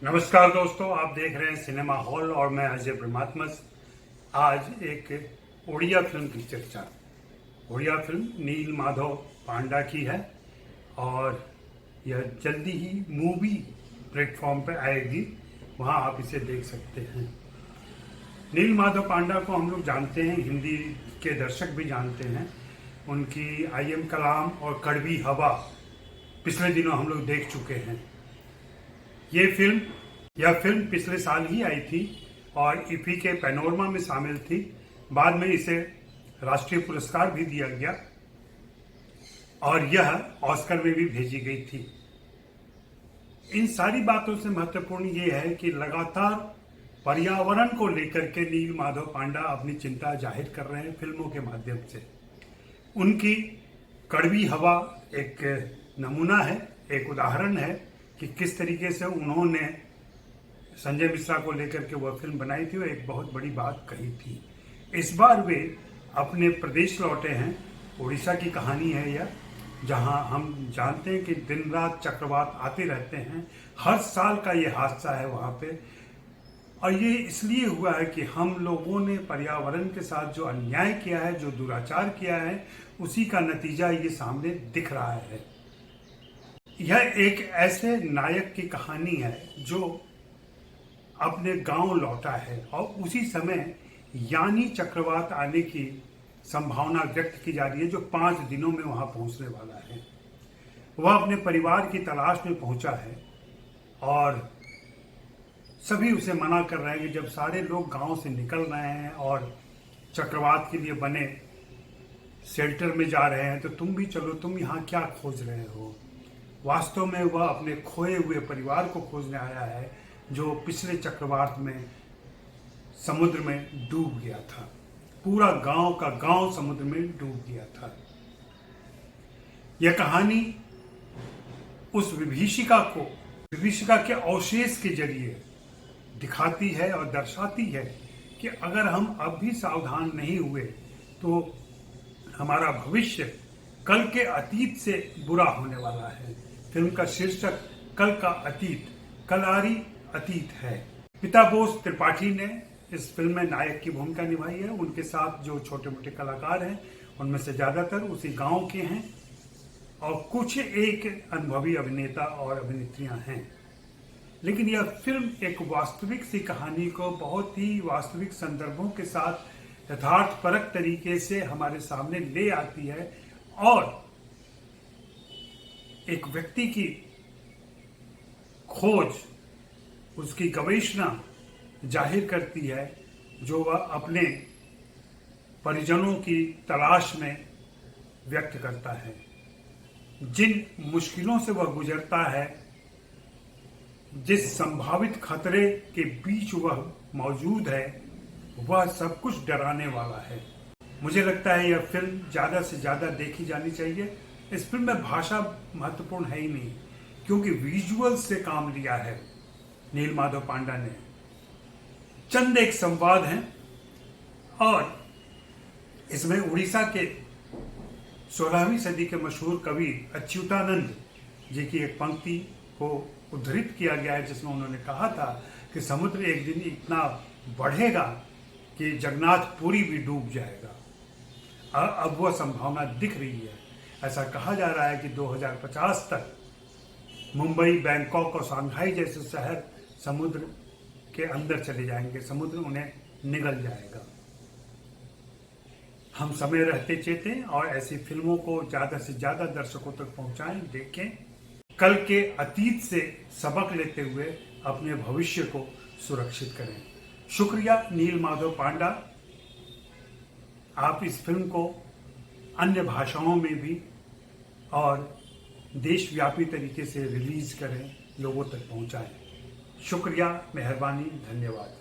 नमस्कार दोस्तों, आप देख रहे हैं सिनेमा हॉल और मैं अजय ब्रह्मात्मस। आज एक उड़िया फिल्म की चर्चा। उड़िया फिल्म नील माधव पांडा की है और यह जल्दी ही मूवी प्लेटफॉर्म पर आएगी, वहां आप इसे देख सकते हैं। नील माधव पांडा को हम लोग जानते हैं, हिंदी के दर्शक भी जानते हैं। उनकी आई एम कलाम और कड़वी हवा पिछले दिनों हम लोग देख चुके हैं। यह फिल्म पिछले साल ही आई थी और इफी के पैनोरमा में शामिल थी। बाद में इसे राष्ट्रीय पुरस्कार भी दिया गया और यह ऑस्कर में भी भेजी गई थी। इन सारी बातों से महत्वपूर्ण यह है कि लगातार पर्यावरण को लेकर के नील माधव पांडा अपनी चिंता जाहिर कर रहे हैं फिल्मों के माध्यम से। उनकी कड़वी हवा एक नमूना है, एक उदाहरण है कि किस तरीके से उन्होंने संजय मिश्रा को लेकर के वह फिल्म बनाई थी और एक बहुत बड़ी बात कही थी। इस बार वे अपने प्रदेश लौटे हैं। उड़ीसा की कहानी है यह, जहां हम जानते हैं कि दिन रात चक्रवात आते रहते हैं। हर साल का ये हादसा है वहां पे, और ये इसलिए हुआ है कि हम लोगों ने पर्यावरण के साथ जो अन्याय किया है, जो दुराचार किया है, उसी का नतीजा ये सामने दिख रहा है। यह एक ऐसे नायक की कहानी है जो अपने गांव लौटा है और उसी समय यानी चक्रवात आने की संभावना व्यक्त की जा रही है, जो 5 दिनों में वहां पहुंचने वाला है। वह अपने परिवार की तलाश में पहुंचा है और सभी उसे मना कर रहे हैं कि जब सारे लोग गांव से निकल रहे हैं और चक्रवात के लिए बने शेल्टर में जा रहे हैं तो तुम भी चलो, तुम यहाँ क्या खोज रहे हो। वास्तव में वह अपने खोए हुए परिवार को खोजने आया है, जो पिछले चक्रवात में समुद्र में डूब गया था। पूरा गांव का गांव समुद्र में डूब गया था। यह कहानी उस विभीषिका के अवशेष के जरिए दिखाती है और दर्शाती है कि अगर हम अब भी सावधान नहीं हुए तो हमारा भविष्य कल के अतीत से बुरा होने वाला है। फिल्म का शीर्षक कल का अतीत, कलारी अतीत है। पिता बोस त्रिपाठी ने इस फिल्म में नायक की भूमिका निभाई है। उनके साथ जो छोटे मोटे कलाकार हैं उनमें से ज्यादातर उसी गांव के हैं और कुछ एक अनुभवी अभिनेता और अभिनेत्रियां हैं। लेकिन यह फिल्म एक वास्तविक सी कहानी को बहुत ही वास्तविक संदर्भों के साथ यथार्थपरक तरीके से हमारे सामने ले आती है और एक व्यक्ति की खोज, उसकी गवेषणा जाहिर करती है, जो वह अपने परिजनों की तलाश में व्यक्त करता है। जिन मुश्किलों से वह गुजरता है, जिस संभावित खतरे के बीच वह मौजूद है, वह सब कुछ डराने वाला है। मुझे लगता है यह फिल्म ज्यादा से ज्यादा देखी जानी चाहिए। इस फिल्म में भाषा महत्वपूर्ण है ही नहीं, क्योंकि विजुअल से काम लिया है नील माधव पांडा ने। चंद एक संवाद हैं और इसमें उड़ीसा के 16वीं सदी के मशहूर कवि अच्युतानंद जी की एक पंक्ति को उद्धृत किया गया है, जिसमें उन्होंने कहा था कि समुद्र एक दिन इतना बढ़ेगा कि जगन्नाथपुरी भी डूब जाएगा। अब वह संभावना दिख रही है। ऐसा कहा जा रहा है कि 2050 तक मुंबई, बैंकॉक और शंघाई जैसे शहर समुद्र के अंदर चले जाएंगे, समुद्र उन्हें निगल जाएगा। हम समय रहते चेतें और ऐसी फिल्मों को ज्यादा से ज्यादा दर्शकों तक पहुंचाएं, देखें। कल के अतीत से सबक लेते हुए अपने भविष्य को सुरक्षित करें। शुक्रिया नील माधव पांडा। आप इस फिल्म को अन्य भाषाओं में भी और देशव्यापी तरीके से रिलीज करें, लोगों तक पहुंचाएं। शुक्रिया, मेहरबानी, धन्यवाद।